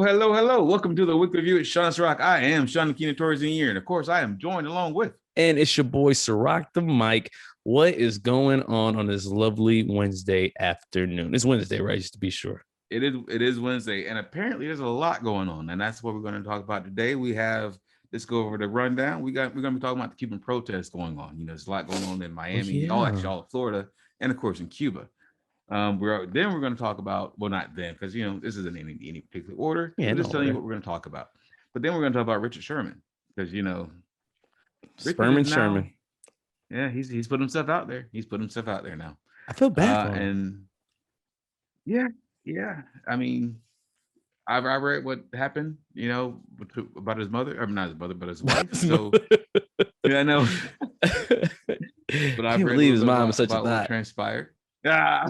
Hello. Welcome to the weekly review at Sean Serak. I am Sean Keenan Torres and of course, I am joined along with. And it's your boy Serak the Mike. What is going on this lovely Wednesday afternoon? It's Wednesday, right? Just to be sure. It is Wednesday, and apparently there's a lot going on, and that's what we're going to talk about today. Let's go over the rundown. We're going to be talking about the Cuban protests going on. There's a lot going on in Miami, all of Florida, and of course in Cuba. We're going to talk about, well, not then, because this isn't in any particular order. Yeah, just telling you what we're going to talk about. But then we're going to talk about Richard Sherman, because Sherman. Yeah, he's put himself out there. He's put himself out there now. I feel bad for him. And yeah. I mean, I read what happened, about his mother. I mean, not his mother, but his wife. So yeah, I know. But I can't believe his mom is such a what transpired. Yeah.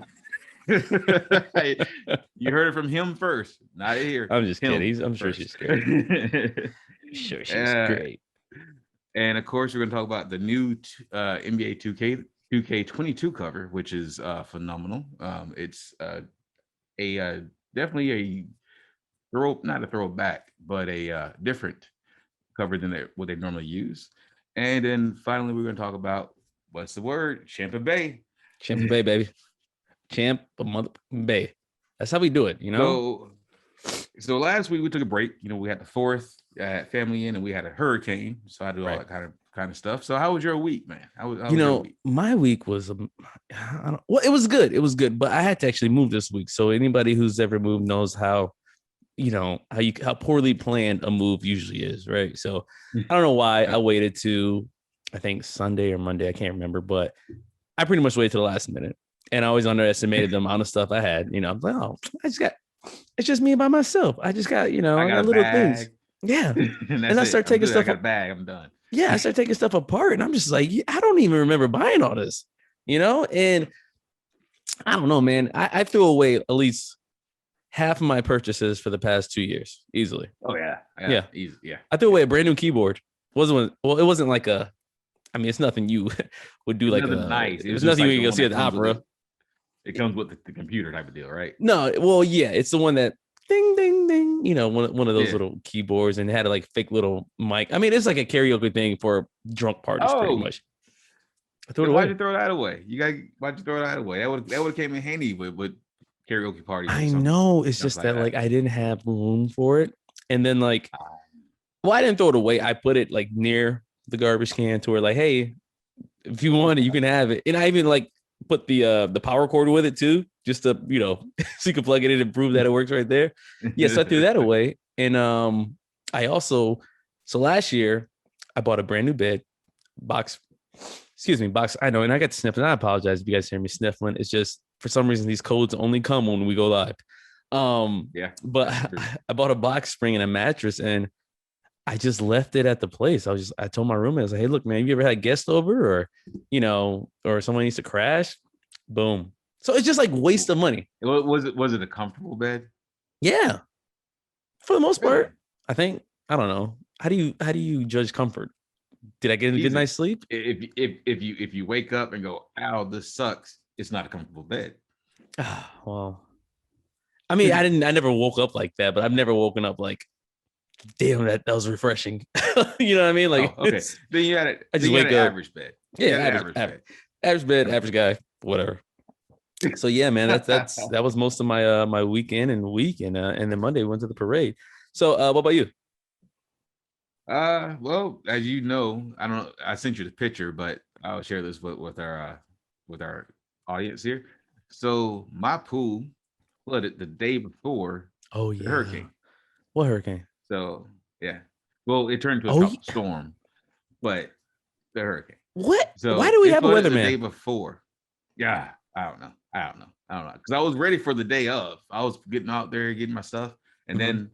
You heard it from him first, not here. I'm just kidding. I'm sure she's great. Sure, she's great. And of course, we're going to talk about the new NBA 2K22 cover, which is phenomenal. It's definitely a not a throwback, but a different cover than what they normally use. And then finally, we're going to talk about what's the word? Champa Bay. Champa Bay, baby. Champa Bay. That's how we do it, So last week we took a break. We had the 4th family in, and we had a hurricane. So I do all that kind of stuff. So how was your week, man? How was your week? My week was it was good. It was good, but I had to actually move this week. So anybody who's ever moved knows how poorly planned a move usually is, right? So I don't know why I waited to, I think Sunday or Monday, I can't remember, but I pretty much waited to the last minute, and I always underestimated the amount of stuff I had. I'm like, oh, it's just me by myself. I just got, I got little things. Yeah. And I start taking stuff. I got a bag. I'm done. Yeah. I start taking stuff apart, and I'm just like, I don't even remember buying all this, and I don't know, man. I threw away at least half of my purchases for the past 2 years easily. Oh yeah. Easy. Yeah. I threw away a brand new keyboard. It wasn't like it's nothing you would do, like nice. It was nothing you go see at the opera. It comes with the computer type of deal, right? No, well, yeah, it's the one that ding ding ding, one of those little keyboards, and it had a like fake little mic. I mean, it's like a karaoke thing for drunk parties, pretty much. Why'd you throw that away? Why'd you throw that away? That would came in handy with karaoke parties. I know. It's just that like I didn't have room for it, and then I didn't throw it away. I put it like near the garbage can to where like, hey, if you want it, you can have it. And I even like put the power cord with it too, just to so you can plug it in and prove that it works right there. Yes, I threw that away. And I also, so last year I bought a brand new bed box. I know, and I got to sniffling. I apologize if you guys hear me sniffling. It's just for some reason these codes only come when we go live. But I bought a box spring and a mattress, and I just left it at the place. I told my roommate, I was like, hey, look, man, you ever had guests over or someone needs to crash? Boom. So it's just like waste of money. Was it a comfortable bed? Yeah. For the most part, I think. I don't know. How do you judge comfort? Did I get a good night's sleep? If you wake up and go, ow, this sucks, it's not a comfortable bed. Well, I mean, I never woke up like that, but I've never woken up like, damn, that was refreshing. You know what I mean? Like, okay. Then you had it. I just wake up. Average bed. Yeah, average bed, average guy, whatever. So yeah, man, that was most of my my weekend and week, and then Monday we went to the parade. So what about you? Well, as you know, I sent you the picture, but I'll share this with our audience here. So my pool flooded the day before the hurricane. What hurricane? So yeah, well, it turned into a storm, but the hurricane. What? So why do we have a weatherman? The day before. Yeah, I don't know. Because I was ready for the day of. I was getting out there, getting my stuff, and then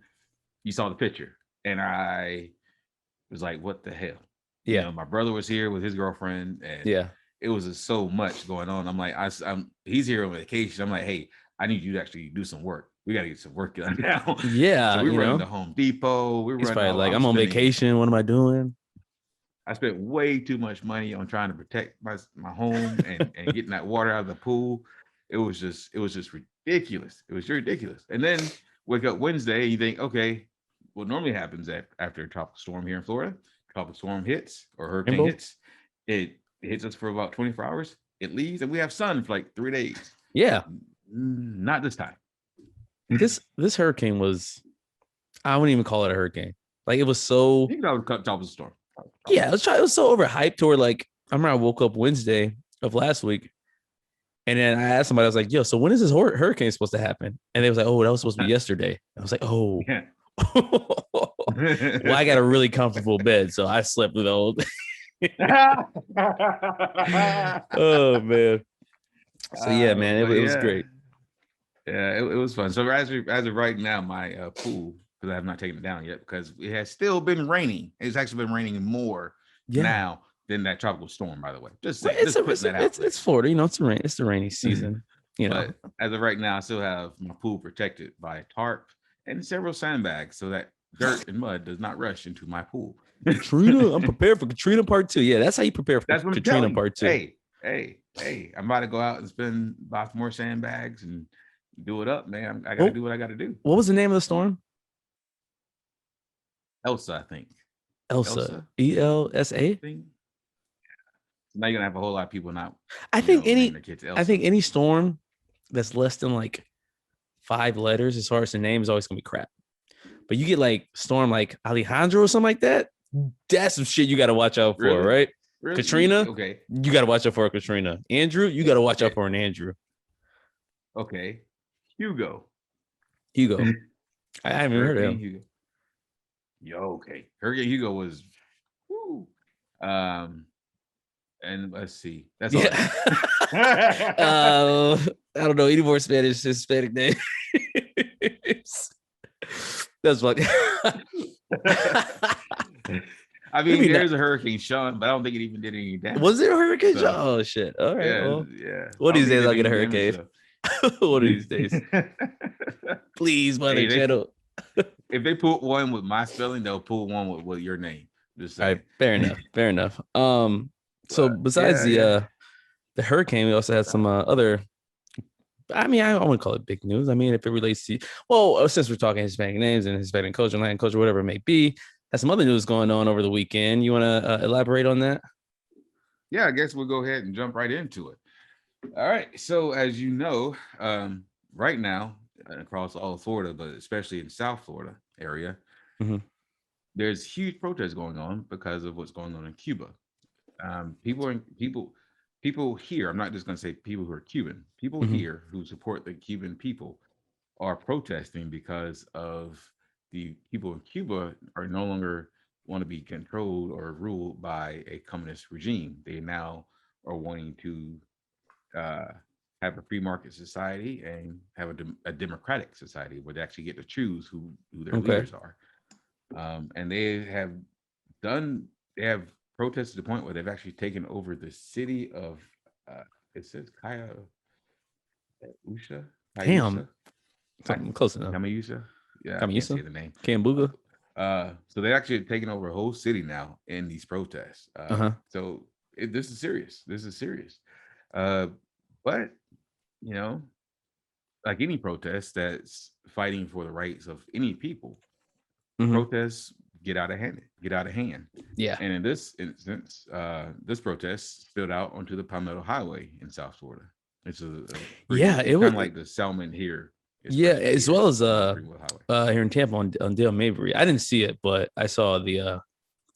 you saw the picture, and I was like, "What the hell?" Yeah, my brother was here with his girlfriend, and it was just so much going on. I'm like, he's here on vacation. I'm like, hey, I need you to actually do some work. We got to get some work done now. Yeah, so we running to Home Depot. He's probably like, I'm on vacation. What am I doing? I spent way too much money on trying to protect my home and getting that water out of the pool. It was just ridiculous. It was ridiculous. And then wake up Wednesday and you think, okay, what normally happens after a tropical storm here in Florida, tropical storm hits or hurricane Rainbow? hits, it hits us for about 24 hours. It leaves and we have sun for like 3 days. Yeah. Not this time. This hurricane was, I wouldn't even call it a hurricane. Like it was so. You know, tropical storm. Yeah, it was so overhyped. To where like I remember I woke up Wednesday of last week, and then I asked somebody, I was like, "Yo, so when is this hurricane supposed to happen?" And they was like, "Oh, that was supposed to be yesterday." I was like, "Oh." Yeah. Well, I got a really comfortable bed, so I slept with the whole. Oh man. So yeah, man, it was great. Yeah, it was fun. So as of right now, my pool, because I have not taken it down yet, because it has still been raining. It's actually been raining more now than that tropical storm. By the way, just saying, it's Florida. You know, it's the rainy season. You know, but as of right now, I still have my pool protected by a tarp and several sandbags, so that dirt and mud does not rush into my pool. Katrina, I'm prepared for Katrina Part 2. Yeah, that's how you prepare for Katrina Part 2. Hey, I'm about to go out and spend lots more sandbags and do it up, man. I gotta do what I gotta do. What was the name of the storm? Elsa, I think. Elsa. ELSA. Now you're gonna have a whole lot of people not. I think any storm that's less than like 5 letters as far as the name is always gonna be crap. But you get like storm like Alejandro or something like that. That's some shit you got to watch out for, right? Really? Katrina, okay. You got to watch out for a Katrina. Andrew, you got to watch out for an Andrew. Okay. Hugo. I haven't heard of him. Hugo. Yo, okay. Hurricane Hugo was, whoo. And let's see. That's all. I don't know any more Hispanic names. That's what. I mean, there's a Hurricane Sean, but I don't think it even did any damage. Was there a Hurricane Sean? Oh shit! All right. Yeah. One of these days I'll get a hurricane. One of these days. Please, mother channel. If they put one with my spelling, they'll pull one with your name. Just all right. Fair enough. So besides the hurricane, we also had some other. I mean, I wouldn't call it big news. I mean, if it relates to, since we're talking Hispanic names and Hispanic culture, Latin culture, whatever it may be, has some other news going on over the weekend. You want to elaborate on that? Yeah, I guess we'll go ahead and jump right into it. All right. So as you know, right now across all of Florida, but especially in South Florida area, there's huge protests going on because of what's going on in Cuba. People here, I'm not just going to say people who are Cuban, people here who support the Cuban people are protesting because of the people in Cuba are no longer want to be controlled or ruled by a communist regime. They now are wanting to have a free market society and have a democratic society where they actually get to choose who their leaders are. And they have protested to the point where they've actually taken over the city of it says Usha. Damn. Something close enough. Kamayusha. Yeah, Kamayusha? I can't say the name. Kambuga. So they're actually taking over a whole city now in these protests. So this is serious. But you know, like any protest that's fighting for the rights of any people, protests get out of hand. Yeah. And in this instance, this protest spilled out onto the Palmetto Highway in South Florida. It's it was kind of like the Selman here. Yeah, as well as here in Tampa on Dale Mabry. I didn't see it, but I saw the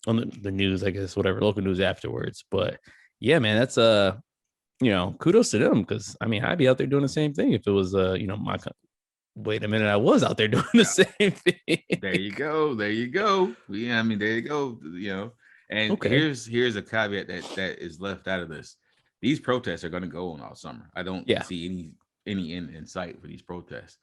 on the news, I guess, whatever, local news afterwards. But yeah, man, that's kudos to them, because I mean, I'd be out there doing the same thing if it was my country. Wait a minute, I was out there doing the same thing. There you go. Yeah, I mean, there you go. And here's a caveat that is left out of this. These protests are going to go on all summer. I don't see any end in sight for these protests.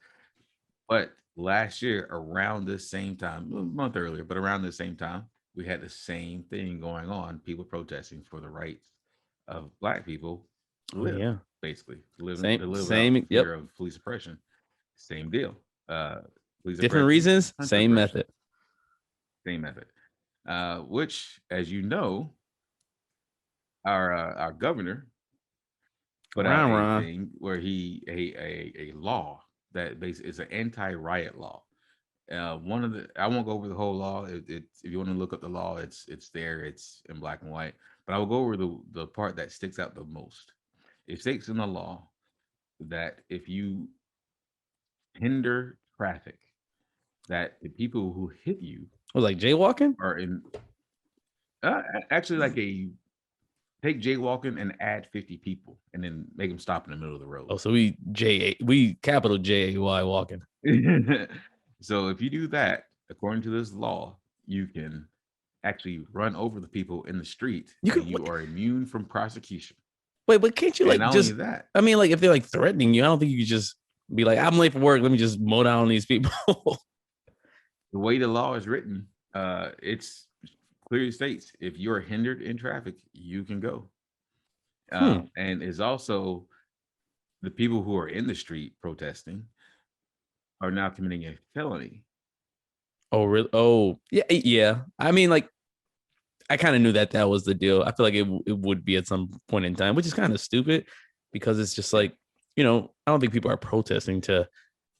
But last year, around this same time, a month earlier, but around the same time, we had the same thing going on. People protesting for the rights of Black people to live, basically live fear of police oppression. Same deal. Different reasons, same method. Which, as you know, our governor put out a thing where a law that basically is an anti-riot law. One of the I won't go over the whole law. If you want to look up the law, it's there. It's in black and white. But I will go over the part that sticks out the most. It states in the law that if you hinder traffic, that the people who hit you was like jaywalking are in actually like a take jaywalking and add 50 people and then make them stop in the middle of the road. Oh, so we capital JAY walking. So if you do that, according to this law, you can actually run over the people in the street. You are immune from prosecution. Wait, but can't you and not just only that? I mean, like if they're like threatening you, I don't think you could just be like, I'm late for work. Let me just mow down these people. The way the law is written, it's clearly states if you're hindered in traffic, you can go. And is also the people who are in the street protesting are now committing a felony. Oh, really? Oh, yeah, yeah. I mean, like, I kind of knew that was the deal. I feel like it would be at some point in time, which is kind of stupid because it's just like, I don't think people are protesting to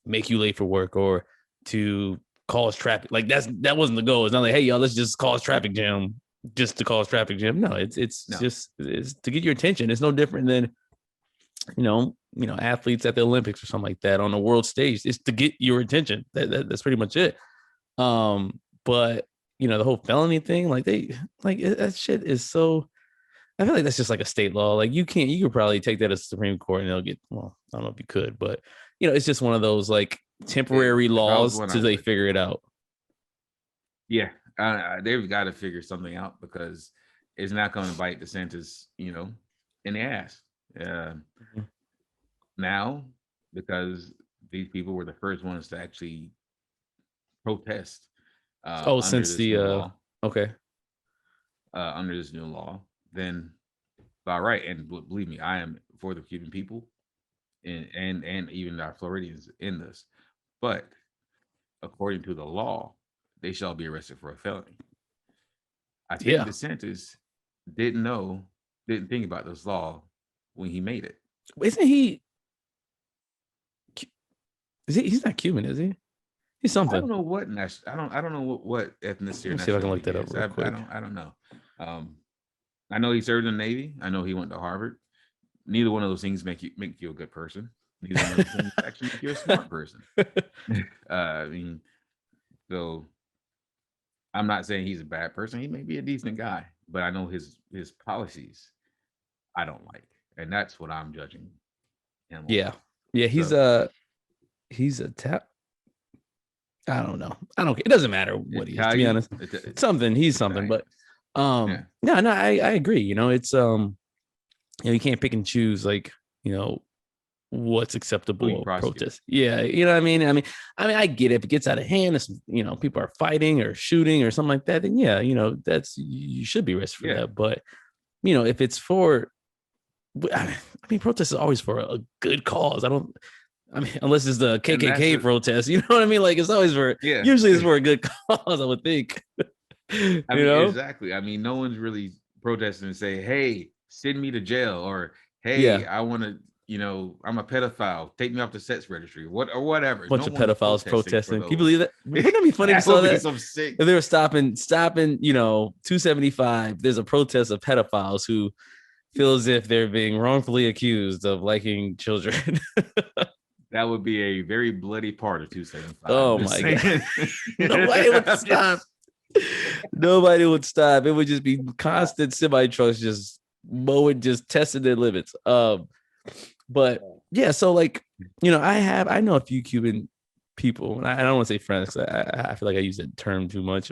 make you late for work or to cause traffic. Like that wasn't the goal. It's not like, hey, y'all, let's just cause traffic jam just to cause traffic jam. No, it's to get your attention. It's no different than, athletes at the Olympics or something like that on the world stage. It's to get your attention. That's pretty much it. But the whole felony thing, like that shit is so. I feel like that's just like a state law. Like you could probably take that to the Supreme Court and they'll get. Well, I don't know if you could, but it's just one of those like temporary laws till they figure it out. Yeah, they've got to figure something out because it's not going to bite DeSantis, in the ass. Now, because these people were the first ones to actually protest. Since the law, okay, under this new law, then all right. And believe me, I am for the Cuban people, and even our Floridians in this. But according to the law, they shall be arrested for a felony. I think DeSantis didn't think about this law when he made it. Isn't he? He's not Cuban, is he? He's something. I don't know what I don't know what ethnicity. Let me see if I can look that up real quick. I don't know. I know he served in the Navy. I know he went to Harvard. Neither one of those things make you a good person. Neither one of those things actually make you a smart person. I mean, so I'm not saying he's a bad person. He may be a decent guy, but I know his policies I don't like, and that's what I'm judging him. Yeah, he's a tap. I don't know. It doesn't matter what he is, to be honest. He's something, but no, I agree. It's you can't pick and choose like, what's acceptable protest. Yeah, what I mean? I mean, I get it. If it gets out of hand, it's, people are fighting or shooting or something like that, then yeah, that's you should be arrested for that. But if it's for protest is always for a good cause. Unless it's the KKK protest, you know what I mean? Like it's always usually it's for a good cause, I would think. Exactly. I mean, no one's really protesting and say, hey, send me to jail, or hey, I want to, I'm a pedophile, take me off the sex registry, or whatever. Bunch of pedophiles protesting. Can you believe that? Wouldn't that be funny if you saw that? If they were stopping, 275, there's a protest of pedophiles who feel as if they're being wrongfully accused of liking children. That would be a very bloody part of 275. Oh my God. Nobody would stop. Nobody would stop. It would just be constant semi trucks just mowing, just testing their limits. But yeah, so like, I know a few Cuban people, and I don't want to say friends because I feel like I use that term too much,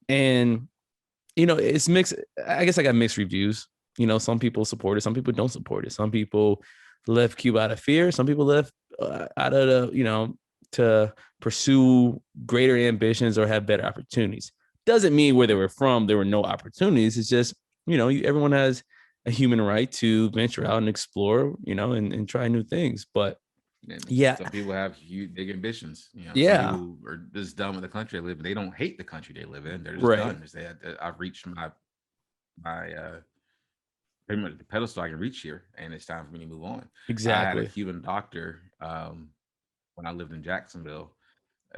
it's mixed. I guess I got mixed reviews. Some people support it, some people don't support it. Some people left Cuba out of fear. Some people left out of to pursue greater ambitions or have better opportunities. Doesn't mean where they were from there were no opportunities. It's just everyone has a human right to venture out and explore, and try new things. But some people have huge big ambitions. Some people are just done with the country they live in. They don't hate the country they live in. They're just done. They say, I've reached my pretty much the pedestal I can reach here, and it's time for me to move on. Exactly. I had a Cuban doctor when I lived in Jacksonville.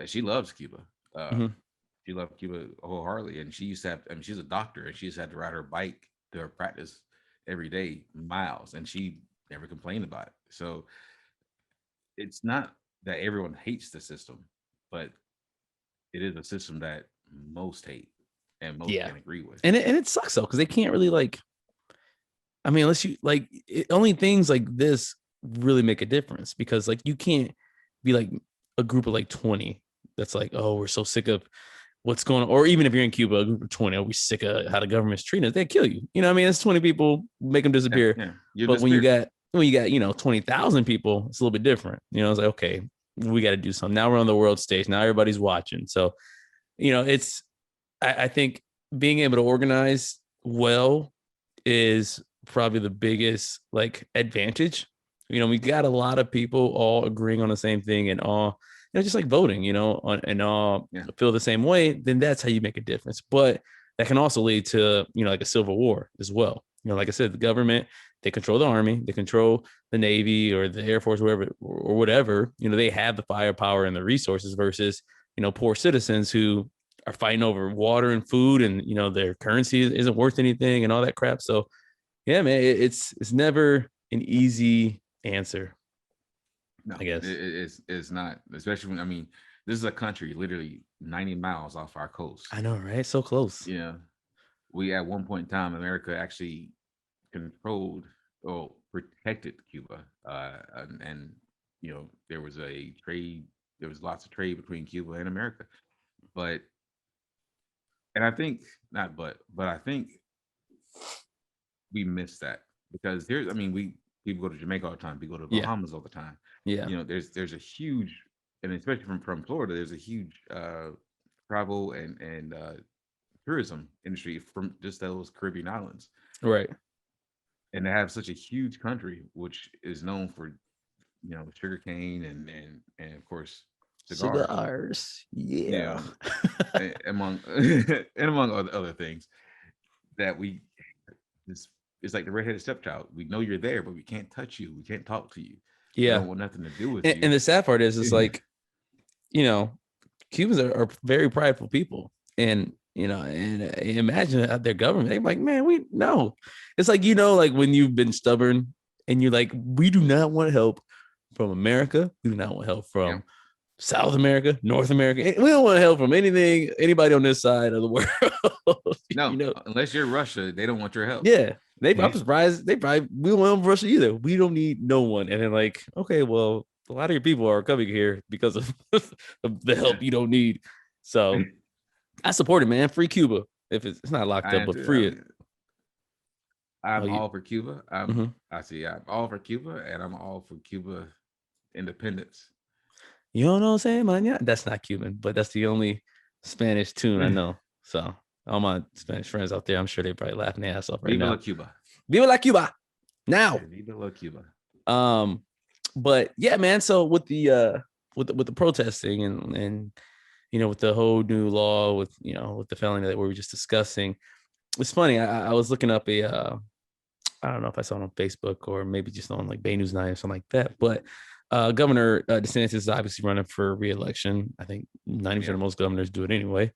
She loves Cuba. Mm-hmm. She loved Cuba wholeheartedly, and she used to have. I mean, she's a doctor, and she used to have to ride her bike to her practice every day, miles, and she never complained about it. So it's not that everyone hates the system, but it is a system that most hate and most Yeah. can agree with. And it sucks though, because they can't really like. I mean, unless you like only things like this really make a difference, because like you can't be like a group of like 20 that's like, oh, we're so sick of what's going on. Or even if you're in Cuba, a group of 20, are we sick of how the government's treating us? They kill you. You know what I mean? It's 20 people, make them disappear. Yeah. But when you got, you know, 20,000 people, it's a little bit different. You know, it's like, okay, we got to do something. Now we're on the world stage. Now everybody's watching. So, you know, it's, I think being able to organize well is probably the biggest like advantage. You know, we got a lot of people all agreeing on the same thing and all, you know, just like voting, you know, and all feel the same way, then that's how you make a difference. But that can also lead to, you know, like a civil war as well. You know, like I said, the government, they control the army, they control the Navy or the Air Force, wherever or whatever, you know, they have the firepower and the resources versus, you know, poor citizens who are fighting over water and food, and, you know, their currency isn't worth anything and all that crap. So yeah, man, it's never an easy answer. No, I guess it's not, especially when, I mean, this is a country literally 90 miles off our coast. I know, right? So close. Yeah. We at one point in time, America actually controlled or protected Cuba. And you know, there was lots of trade between Cuba and America. But and I think not but I think we missed that, because people go to Jamaica all the time, people go to Bahamas all the time. Yeah. You know, there's a huge, and especially from Florida, there's a huge travel and tourism industry from just those Caribbean islands. Right. And they have such a huge country, which is known for, you know, sugarcane and of course cigars. Yeah. among and among other things that we just, it's like the redheaded stepchild. We know you're there, but we can't touch you. We can't talk to you. Yeah. We don't want nothing to do with you. And the sad part is, it's like, you know, Cubans are very prideful people, and you know, and imagine their government. They're like, man, we know. It's like, you know, like when you've been stubborn and you're like, we do not want help from America. We do not want help from South America, North America. We don't want help from anybody on this side of the world. No, you know? Unless you're Russia, they don't want your help. Yeah. I'm surprised we don't want Russia either. We don't need no one. And then like, okay, well, a lot of your people are coming here because of the help you don't need. So I support it, man. Free Cuba. If it's not locked up, but free it. I'm all for Cuba. I'm all for Cuba, and I'm all for Cuba independence. You don't know what I'm saying, man? Yeah, that's not Cuban, but that's the only Spanish tune I know. So all my Spanish friends out there, I'm sure they're probably laughing their ass off right now. Viva la Cuba. Viva la Cuba. Now. Viva la Cuba. But yeah, man. So with the protesting and you know, with the whole new law with, you know, with the felony that we were just discussing, it's funny. I was looking up I don't know if I saw it on Facebook or maybe just on like Bay News 9 or something like that. But Governor DeSantis is obviously running for re-election. I think 90% of most governors do it anyway.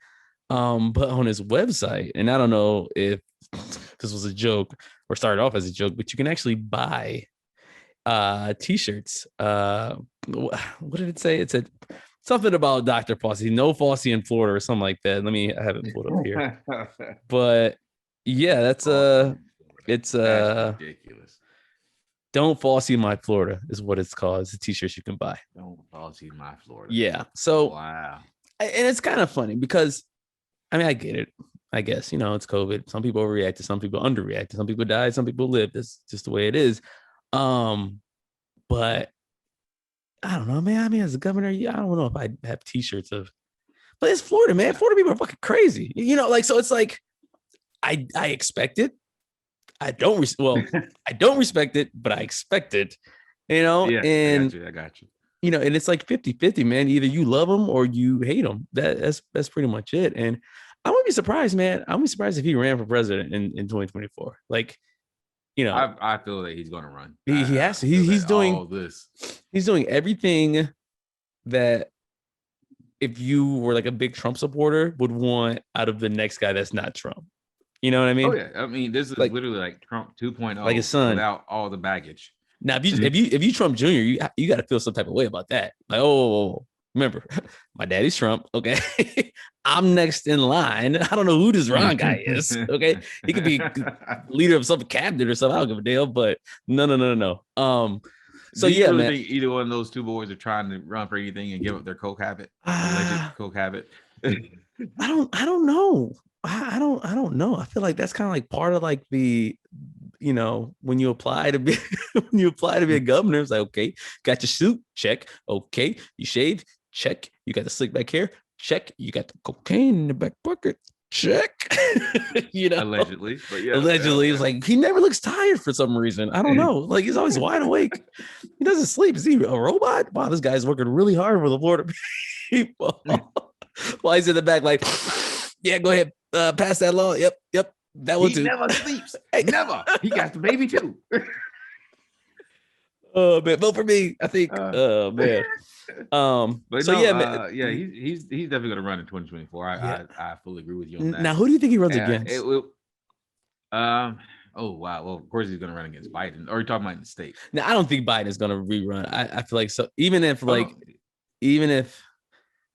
But on his website, and I don't know if this was a joke or started off as a joke, but you can actually buy t-shirts. What did it say? It said something about Dr. Fauci, no Fauci in Florida or something like that. I have it pulled up here. But yeah, that's it's ridiculous. Don't Fauci my Florida is what it's called. It's a t-shirt you can buy. Don't Fauci my Florida. Yeah. So wow. And it's kind of funny because I mean, I get it. I guess, you know, it's COVID. Some people overreacted, some people underreacted, some people died, some people lived. That's just the way it is. But I don't know, man. I mean, as a governor, I don't know if I'd have t-shirts of, but it's Florida, man. Florida people are fucking crazy. You know, like, so it's like, I expect it. I don't respect it, but I expect it, you know? Yeah, and I got you. You know, and it's like 50-50, man. Either you love them or you hate them. That's pretty much it. And I wouldn't be surprised, man. I wouldn't be surprised if he ran for president in 2024. Like, you know, I feel that he's going to run. He has to. He's doing all this. He's doing everything that if you were like a big Trump supporter would want out of the next guy that's not Trump. You know what I mean? Oh yeah, I mean this is like, literally like Trump 2.0, like his son, without all the baggage. Now, if you Trump Jr., you got to feel some type of way about that. Like, oh, remember, my daddy's Trump. Okay, I'm next in line. I don't know who this Ron guy is. Okay, he could be leader of some cabinet or something. I don't give a damn. But no. So do you really man, think either one of those two boys are trying to run for anything and give up their coke habit, alleged coke habit? I don't know. I don't know. I feel like that's kind of like part of like the, when you apply to be a governor, it's like, okay, got your suit, check. Okay, you shave, check. You got the slick back hair, check. You got the cocaine in the back pocket, check. Allegedly, but yeah, allegedly, it's like he never looks tired for some reason. I don't know. Like he's always wide awake. He doesn't sleep. Is he a robot? Wow, this guy's working really hard for the Florida people. While he's in the back, like, yeah, go ahead, pass that law. Yep. That one too. He never sleeps. Never. He got the baby too. Oh man, vote for me. I think. Oh man. But so no, man. Yeah, he's definitely gonna run in 2024. I fully agree with you on that. Now, who do you think he runs against? Oh wow. Well, of course he's gonna run against Biden. Or are you talking about in the state? Now, I don't think Biden is gonna rerun. I feel like so. Even if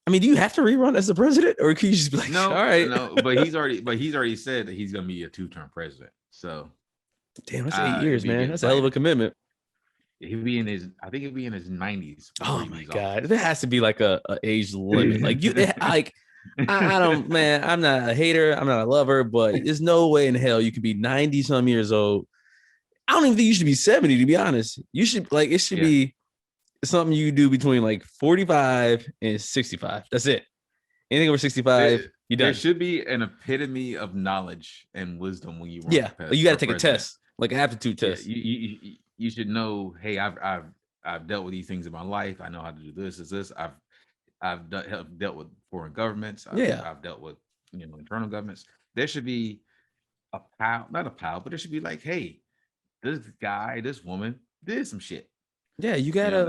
I mean, do you have to rerun as the president, or can you just be like, no, all right? No, but he's already said that he's gonna be a 2-term president. So, damn, that's 8 years, man. That's a hell of a commitment. He'll be in his 90s. Oh my god, there has to be like a age limit. Like I don't, man. I'm not a hater. I'm not a lover, but there's no way in hell you could be 90 some years old. I don't even think you should be 70. To be honest, you should it should be something you do between like 45 and 65. That's it. Anything over 65, you done. There should be an epitome of knowledge and wisdom when you run. You got to take a test, like an aptitude test. You should know. Hey, I've dealt with these things in my life. I know how to do this. I've dealt with foreign governments. I've dealt with internal governments. There should be not a pile, but there should be like, hey, this guy, this woman did some shit. Yeah, you gotta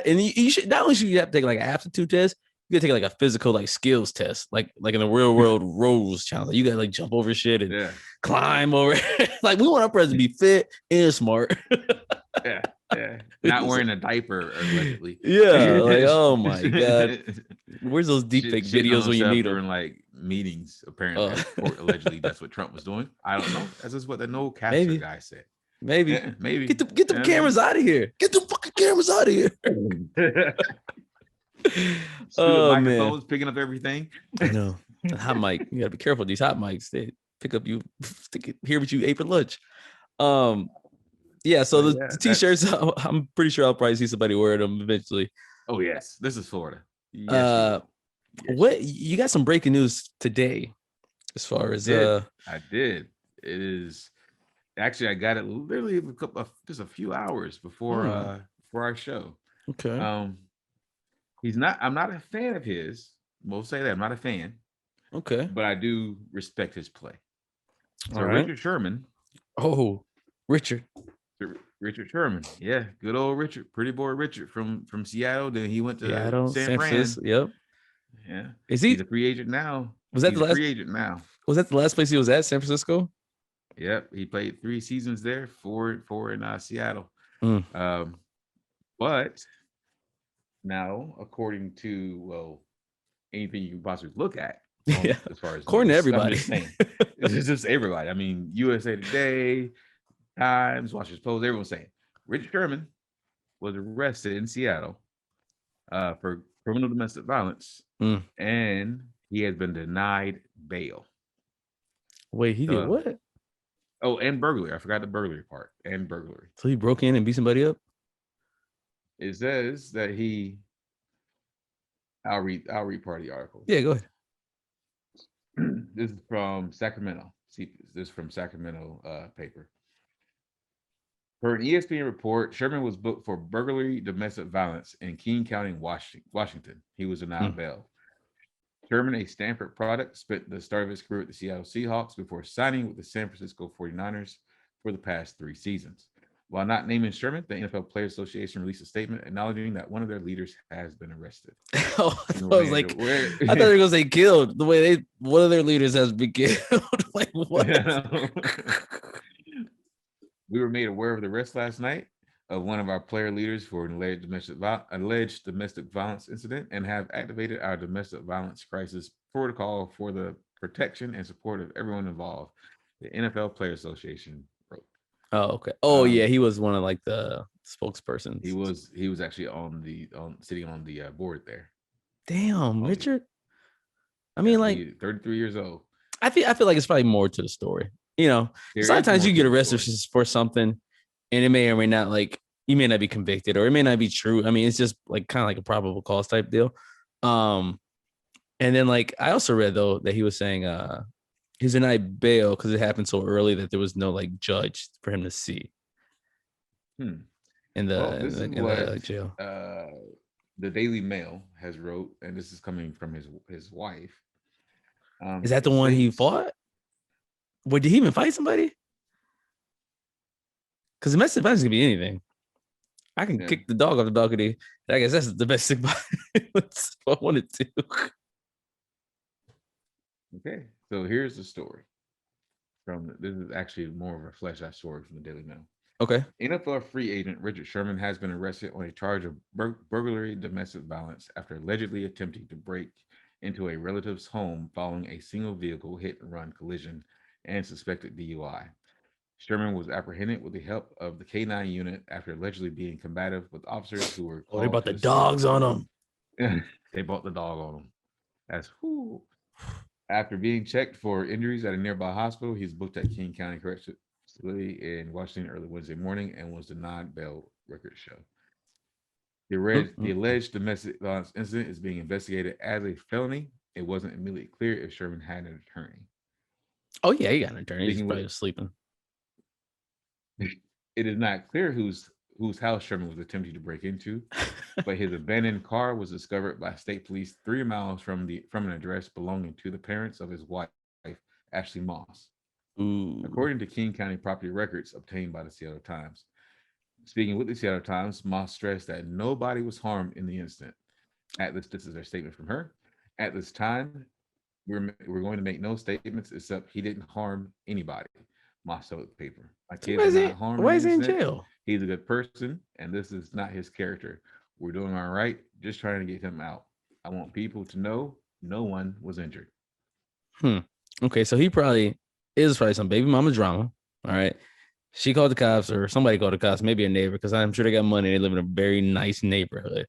and you should not only should you have to take like an aptitude test, you gotta take like a physical like skills test, like in the real world roles challenge. You gotta like jump over shit and climb over. Like we want our president to be fit and smart. Yeah. Not wearing a diaper allegedly. Yeah, like oh my god, where's those deepfake videos when you need them? During like meetings, apparently, allegedly that's what Trump was doing. I don't know. That's just what the no capture guy said. Maybe. Get them cameras out of here. Get them fucking cameras out of here. Microphones picking up everything. I know. Hot mic. You gotta be careful. These hot mics, they pick up you, hear what you ate for lunch. Yeah. So the t-shirts, I'm pretty sure I'll probably see somebody wearing them eventually. Oh yes, this is Florida. Yes, what you got some breaking news today? As far as I did. It is. Actually, I got it literally just a few hours before our show. Okay. I'm not a fan of his. We'll say that I'm not a fan. Okay. But I do respect his play. So Richard Sherman. Oh, Richard Sherman. Yeah, good old Richard, pretty boy Richard from Seattle. Then he went to San Francisco. Yep. Yeah. He's a free agent now. Was that the last free agent now? Was that the last place he was at, San Francisco? Yep, he played 3 seasons there, four in Seattle. But now, according to anything you can possibly look at, as far as according to everybody, it's just everybody. I mean, USA Today, Times, Washington Post, everyone's saying Richard Sherman was arrested in Seattle for criminal domestic violence, and he has been denied bail. Wait, he did what? Oh, and burglary. I forgot the burglary part. And burglary. So he broke in and beat somebody up? It says that I'll read part of the article. Yeah, go ahead. This is from Sacramento. See, this is from Sacramento paper. Per an ESPN report, Sherman was booked for burglary, domestic violence in King County, Washington. He was denied bail. Sherman, a Stanford product, spent the start of his career at the Seattle Seahawks before signing with the San Francisco 49ers for the past 3 seasons. While not naming Sherman, the NFL Players Association released a statement acknowledging that one of their leaders has been arrested. Oh, I thought they were going to say killed. The way one of their leaders has been killed. Like what? We were made aware of the arrest last night of one of our player leaders for an alleged domestic violence incident, and have activated our domestic violence crisis protocol for the protection and support of everyone involved. The NFL Players Association wrote. Oh, okay. Oh, yeah, he was one of like the spokespersons. He was actually sitting on the board there. Damn, Richard. I mean, like 33 years old. I feel like it's probably more to the story. You know, sometimes you get arrested for something, and it may or may not, like, you may not be convicted, or it may not be true. I mean, it's just like kind of like a probable cause type deal. And then, like, I also read though that he was saying he's denied bail because it happened so early that there was no like judge for him to see. In the jail. The Daily Mail has wrote, and this is coming from his wife. Is that the one he fought? Wait, did he even fight somebody? Because domestic violence can be anything. I can kick the dog off the balcony. I guess that's the best thing if I wanted to. Okay, so here's the story. This is actually more of a fleshed out story from the Daily Mail. Okay. NFL free agent Richard Sherman has been arrested on a charge of burglary domestic violence after allegedly attempting to break into a relative's home following a single vehicle hit and run collision and suspected DUI. Sherman was apprehended with the help of the K-9 unit after allegedly being combative with officers who were they brought the dogs on him. They brought the dog on him. That's whoo. After being checked for injuries at a nearby hospital, he's booked at King County Correctional Facility in Washington early Wednesday morning and was denied bail, records show. The alleged domestic violence incident is being investigated as a felony. It wasn't immediately clear if Sherman had an attorney. Oh, yeah, he got an attorney. He's probably sleeping. It is not clear whose house Sherman was attempting to break into, but his abandoned car was discovered by state police 3 miles from an address belonging to the parents of his wife, Ashley Moss. Ooh. According to King County property records obtained by the Seattle Times. Speaking with the Seattle Times, Moss stressed that nobody was harmed in the incident. This is their statement from her. At this time, we're going to make no statements except he didn't harm anybody. Moss told the paper. My kid is not harmed. Why is he in jail? He's a good person, and this is not his character. We're doing all right, just trying to get him out. I want people to know no one was injured. Okay, so he probably some baby mama drama. All right. She called the cops, or somebody called the cops, maybe a neighbor, because I'm sure they got money. They live in a very nice neighborhood.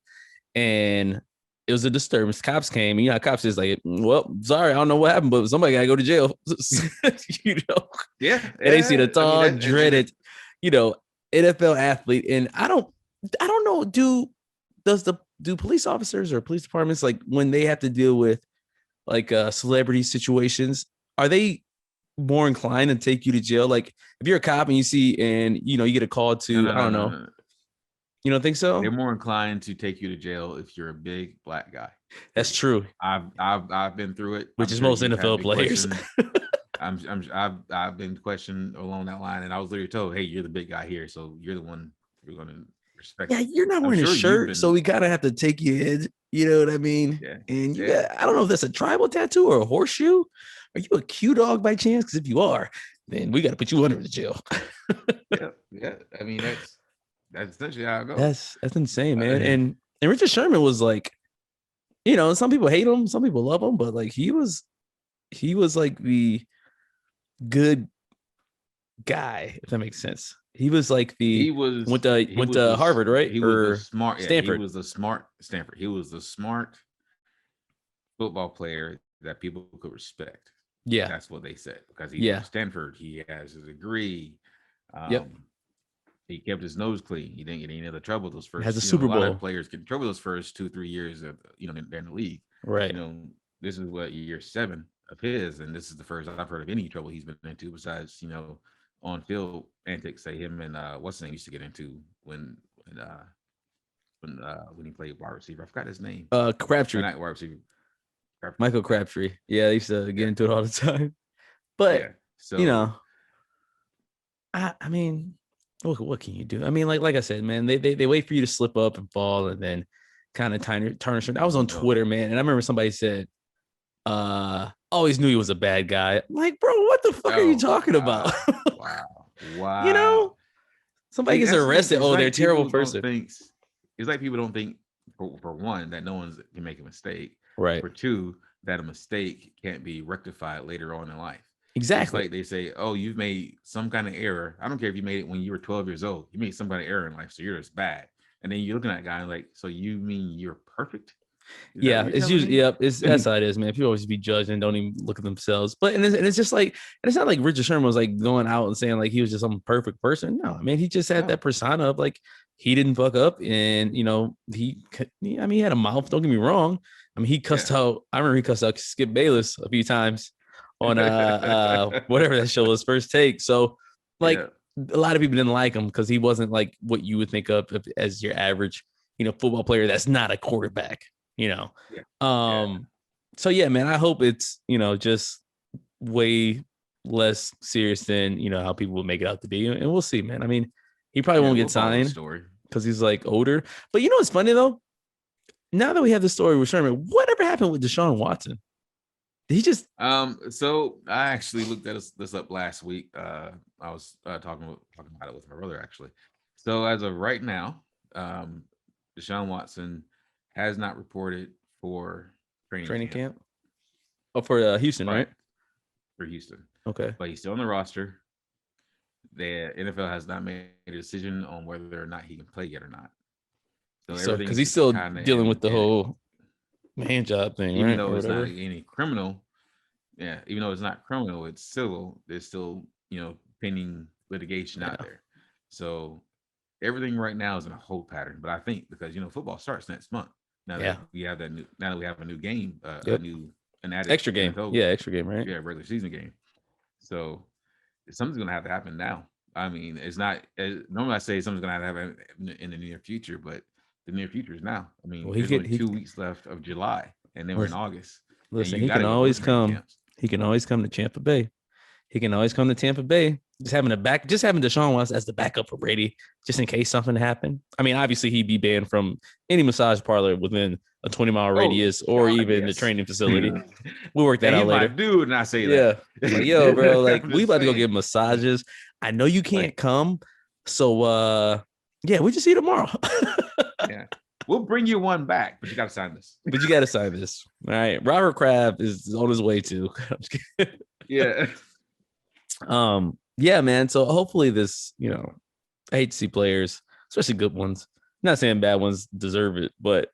And it was a disturbance. Cops came, and cops is like, well, sorry, I don't know what happened, but somebody gotta go to jail. Yeah. And they see the tall, dreaded, NFL athlete. And I don't know, do police officers or police departments, like when they have to deal with like celebrity situations, are they more inclined to take you to jail? Like if you're a cop and you see, and you get a call to, I don't know. No. You don't think so? They're more inclined to take you to jail if you're a big black guy. That's true. I've been through it, which is most NFL players. I've been questioned along that line, and I was literally told, "Hey, you're the big guy here, so you're the one we're going to respect." Yeah, you're not wearing a shirt, so we gotta have to take you in. You know what I mean? Yeah. And I don't know if that's a tribal tattoo or a horseshoe. Are you a Q dog by chance? Because if you are, then we got to put you under the jail. Yeah. I mean, that's essentially how it goes. That's insane, man. And Richard Sherman was like, some people hate him, some people love him, but like he was like the good guy, if that makes sense. He was like went to Harvard, right? He was smart. Stanford. He was the smart Stanford. He was the smart football player that people could respect. Yeah, that's what they said, because he went to Stanford. He has his degree. He kept his nose clean. He didn't get any other trouble those first. Has a Super Bowl. A lot of players get in trouble those first 2-3 years of they're in the league. Right. This is year 7 of his, and this is the first I've heard of any trouble he's been into besides on field antics. Say him and what's his name used to get into when he played wide receiver. I forgot his name. Crabtree. Not wide receiver. Michael Crabtree. Yeah, they used to get into it all the time. But I mean, what can you do? I mean, like I said, man, they wait for you to slip up and fall and then kind of tarnish. I was on Twitter, man, and I remember somebody said, always knew he was a bad guy. I'm like, bro, what the fuck are you talking about? Wow. You know, somebody gets arrested. Oh, they're a terrible person. It's like people don't think, for one, that no one can make a mistake. Right. For two, that a mistake can't be rectified later on in life. Exactly. It's like they say, oh, you've made some kind of error. I don't care if you made it when you were 12 years old. You made some kind of error in life, so you're just bad. And then you're looking at that guy and like, so you mean you're perfect? Yeah, it's usually that's how it is, man. People always be judged and don't even look at themselves. But and it's just like, and it's not like Richard Sherman was like going out and saying like he was just some perfect person. No, man, he just had that persona of like he didn't fuck up, and he had a mouth. Don't get me wrong. I mean, he cussed out. I remember he cussed out Skip Bayless a few times on whatever that show was, First Take. So like a lot of people didn't like him because he wasn't like what you would think of as your average football player that's not a quarterback. So yeah, man, I hope it's just way less serious than how people will make it out to be, and we'll see, man. I mean, he probably won't get signed because he's like older. But what's funny though? Now that we have the story with Sherman, whatever happened with Deshaun Watson? Did he just so I actually looked at this up last week. I was talking about it with my brother actually. So as of right now, Deshaun Watson has not reported for training camp. Oh, for Houston, right? For Houston. Okay. But he's still on the roster. The NFL has not made a decision on whether or not he can play yet or not. So because he's still dealing with the whole hand job thing, even right? though it's not any criminal. Yeah, even though it's not criminal, it's civil. There's still, pending litigation out there. So everything right now is in a hold pattern. But I think because football starts next month. Now that we have a new game, an added extra game. Extra game, right? Yeah, regular season game. So something's gonna have to happen now. I mean, it's not normally I say something's gonna have to happen in the near future, but the near future is now. I mean, there's only 2 weeks left of July, and then we're in August. Listen, he can always come. He can always come to Champa Bay. He can always come to Tampa Bay. Just having Deshaun Watson as the backup for Brady, just in case something happened. I mean, obviously he'd be banned from any massage parlor within a 20-mile radius or even the training facility. We'll work that out later. Dude, and I say that. Like, yo, bro, like we about to go get massages. I know you can't come, so we just see you tomorrow. Yeah. We'll bring you one back, but you got to sign this. All right. Robert Kraft is on his way too. Yeah. Yeah, man. So hopefully this, I hate to see players, especially good ones. I'm not saying bad ones deserve it, but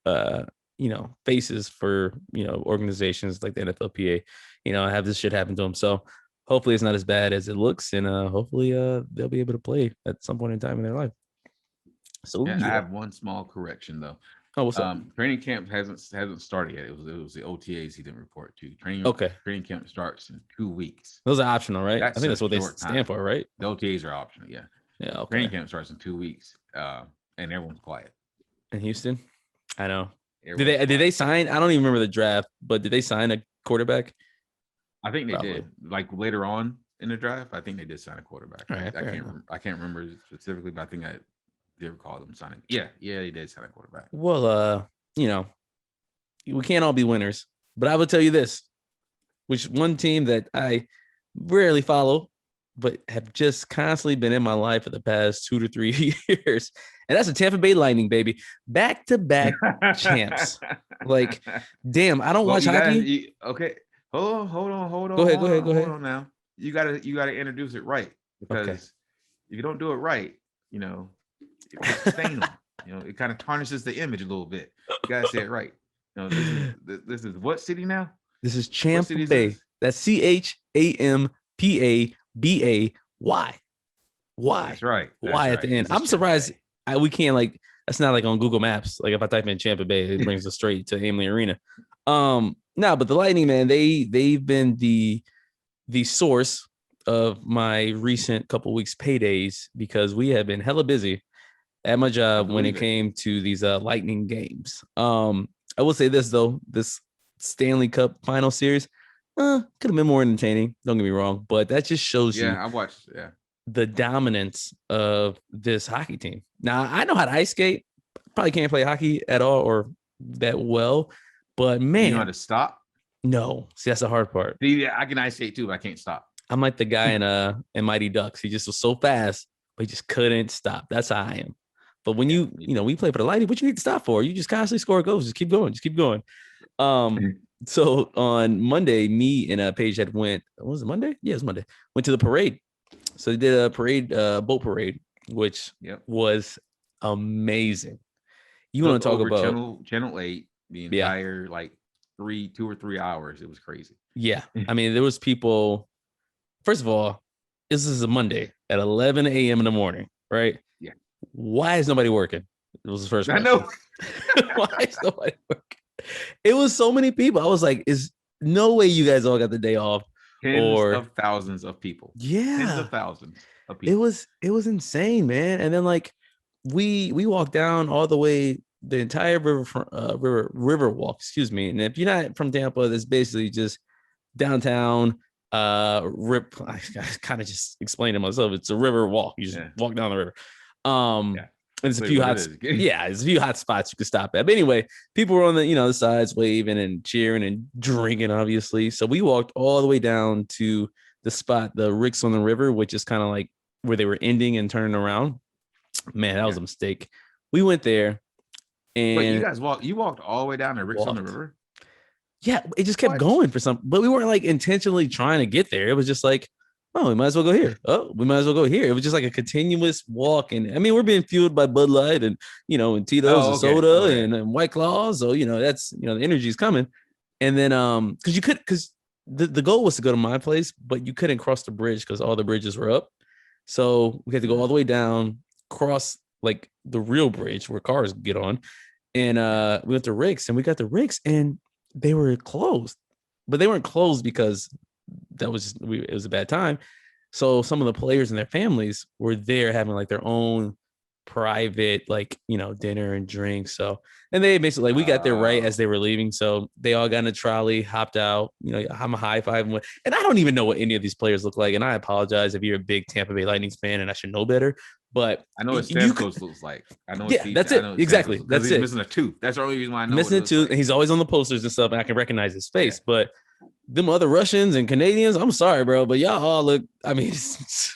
faces for organizations like the NFLPA, have this shit happen to them. So hopefully it's not as bad as it looks, and hopefully they'll be able to play at some point in time in their life. So I have one small correction though. Oh, what's up? Training camp hasn't started yet. It was the OTAs he didn't report to. Training camp starts in 2 weeks. Those are optional, right? I think that's what they stand for, right? The OTAs are optional, yeah. Yeah. Okay. Training camp starts in 2 weeks, and everyone's quiet. In Houston, I know. Did they sign? I don't even remember the draft, but did they sign a quarterback? I think they did. Like later on in the draft, I think they did sign a quarterback. Right, I can't remember specifically, but I think I did recall them signing. Yeah, they did sign a quarterback. Well, we can't all be winners, but I will tell you this, which one team that I rarely follow, but have just constantly been in my life for the past 2 to 3 years. And that's the Tampa Bay Lightning, baby. Back-to-back champs. Like, damn, I don't watch hockey. Okay. Hold on. Go ahead. Hold on now. You gotta introduce it right, because if you don't do it right, it puts a stain on. It kind of tarnishes the image a little bit. You gotta say it right. This is what city now? This is Champa Bay. That's CHAMPABAY. Why? That's right. Why at the end? I'm surprised we can't that's not like on Google Maps. Like if I type in Champa Bay, it brings us straight to Amalie Arena. No, but the Lightning, man, they've been the source of my recent couple weeks paydays, because we have been hella busy at my job when it came to these Lightning games. I will say this though, this Stanley Cup final series could have been more entertaining. Don't get me wrong, but that just shows you. Yeah, I watched. Yeah, the dominance of this hockey team. Now, I know how to ice skate. Probably can't play hockey at all or that well, but man, you know how to stop? No. See, that's the hard part. See, I can ice skate too, but I can't stop. I'm like the guy in Mighty Ducks. He just was so fast, but he just couldn't stop. That's how I am. But when we play for the Lighty, what you need to stop for? You just constantly score goals. Just keep going. Just keep going. So on Monday, me and Paige had went. Was it Monday? Yeah, it was Monday. Went to the parade. So they did a parade, boat parade, which was amazing. You want to talk about Channel 8 the entire like 2 or 3 hours? It was crazy. Yeah, I mean there was people. First of all, this is a Monday at 11 a.m. in the morning, right? Yeah. Why is nobody working? It was the first question. I know. Why is nobody working? It was so many people. I was like, "Is no way you guys all got the day off." Tens of thousands of people. Yeah, tens of thousands of people. It was insane, man. And then like we walked down all the way the entire river walk. Excuse me. And if you're not from Tampa, it's basically just downtown. I kind of just explained it myself. It's a river walk. You just walk down the river. And it's a few it's a few hot spots you can stop at. But anyway, people were on the sides waving and cheering and drinking, obviously. So we walked all the way down to the spot, the Ricks on the River, which is kind of like where they were ending and turning around. Man, that was a mistake. We went there, and you walked all the way down to Ricks on the River. Yeah, it just kept going for some, but we weren't like intentionally trying to get there. It was just like, oh, we might as well go here. Oh, we might as well go here. It was just like a continuous walk. And I mean, we're being fueled by Bud Light and, and Tito's and soda and White Claws. So, that's, the energy is coming. And then, because the goal was to go to my place, but you couldn't cross the bridge because all the bridges were up. So we had to go all the way down, cross like the real bridge where cars get on. And we went to Rick's, and we got the Rick's, and they were closed, but they weren't closed because it was a bad time. So some of the players and their families were there having like their own private, dinner and drinks. So, and they basically, we got there right as they were leaving. So they all got in a trolley, hopped out, I'm a high five. And I don't even know what any of these players look like. And I apologize if you're a big Tampa Bay Lightning fan and I should know better, but I know what Stamkos looks like. I know. Yeah, that's it. Exactly. That's it. He's missing a tooth. That's the only reason why I know. Missing a tooth. Like. And he's always on the posters and stuff. And I can recognize his face, but them other Russians and Canadians, I'm sorry, bro, but y'all all look, I mean,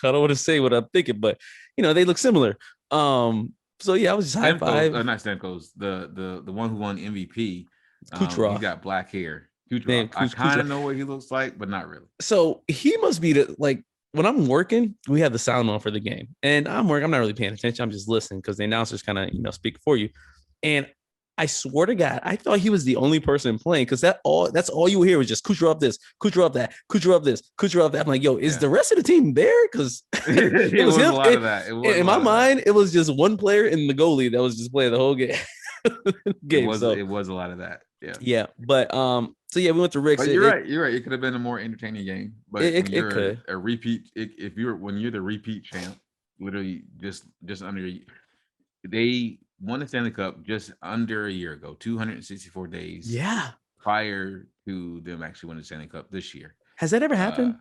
I don't want to say what I'm thinking, but they look similar. So yeah, I was just high five. Not Stamkos, the one who won MVP. Kucherov. He got black hair. Kucherov. I kind of know what he looks like, but not really. So he must be when I'm working, we have the sound on for the game, and I'm not really paying attention. I'm just listening because the announcers kind of speak for you. And I swear to God, I thought he was the only person playing because that's all you would hear was just Kucherov this, Kucherov that, Kucherov this, Kucherov that. I'm like, yo, is the rest of the team there? Because it was him. A lot of that. In my mind, it was just one player and the goalie that was just playing the whole game. It was a lot of that. Yeah. Yeah. But so yeah, we went to Rick's. But you're right. It could have been a more entertaining game. But it could. A repeat, when you're the repeat champ, literally just under they won the Stanley Cup just under a year ago, 264 days. Yeah. Prior to them actually winning the Stanley Cup this year. Has that ever happened?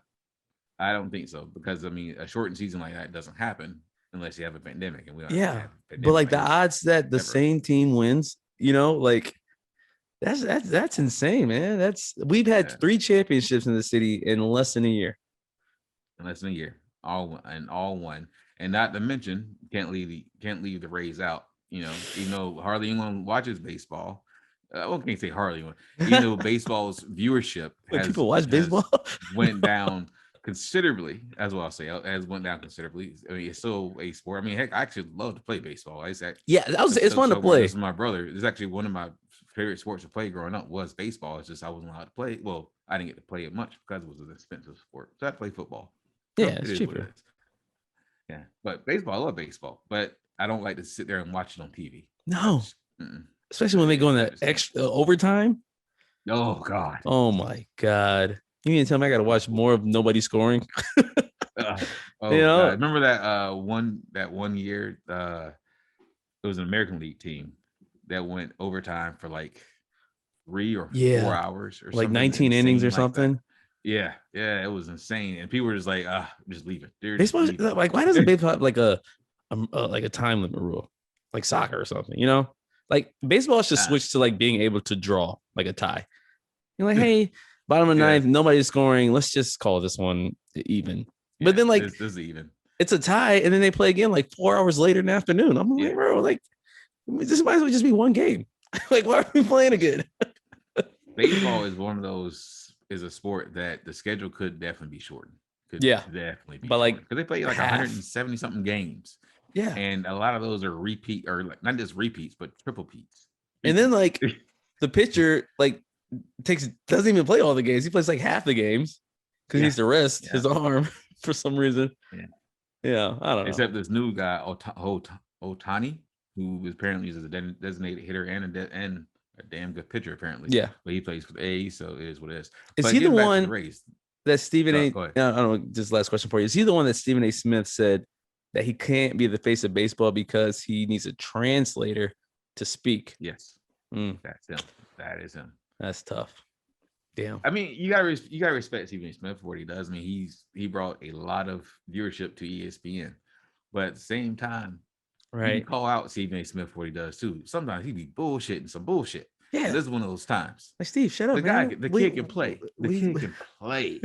I don't think so, because I mean, a shortened season like that doesn't happen unless you have a pandemic, and we don't. Yeah, but like the odds that the same team wins, that's insane, man. We've had 3 championships in the city in less than a year. All won, and not to mention, can't leave the Rays out. Even though hardly anyone watches baseball. Can't say hardly anyone. Even though baseball's viewership people watch baseball went down considerably, as well. I'll say has went down considerably. I mean, it's still a sport. I mean, heck, I actually love to play baseball. It's fun to play. This is my brother. It's actually one of my favorite sports to play growing up was baseball. It's just I wasn't allowed to play. Well, I didn't get to play it much because it was an expensive sport. So I play football. Yeah, it's cheaper. Yeah, but baseball, I love baseball, but I don't like to sit there and watch it on TV. No, especially when they go in that extra overtime. Oh God! Oh my God! You mean to tell me I got to watch more of nobody scoring? God. Remember that one year? It was an American League team that went overtime for like 3 or 4 hours, or like 19 innings or something. Yeah, it was insane, and people were just like, just leave it. Baseball, like, why doesn't baseball have like a time limit rule, like soccer or something? You know, like baseball should switch to like being able to draw like a tie. You're like, hey, bottom of the ninth, nobody's scoring. Let's just call this one even. But then like this is even. It's a tie, and then they play again like 4 hours later in the afternoon. I'm like, bro, like this might as well just be one game. Like, why are we playing again? Baseball is one of those is a sport that the schedule could definitely be shortened. Could definitely be, but like because they play like 170 something games. Yeah, and a lot of those are repeat or like not just repeats, but triple peats. And then like the pitcher like doesn't even play all the games. He plays like half the games because he needs to rest his arm for some reason. Yeah, I don't know. Except this new guy, Otani, who apparently is a designated hitter and a damn good pitcher, apparently. Yeah. But he plays for the A's, so it is what it is. Is he the one that Stephen A. I don't know, just last question for you. Is he the one that Stephen A. Smith said that he can't be the face of baseball because he needs a translator to speak? Yes. That's him. That is him. That's tough. Damn. I mean, you gotta respect Stephen A. Smith for what he does. I mean, he brought a lot of viewership to ESPN, but at the same time, you call out Stephen A. Smith for what he does too. Sometimes he be bullshitting some bullshit. Yeah, and this is one of those times. Like, Steve, shut up, the man. Guy, the kid can play. The kid can play.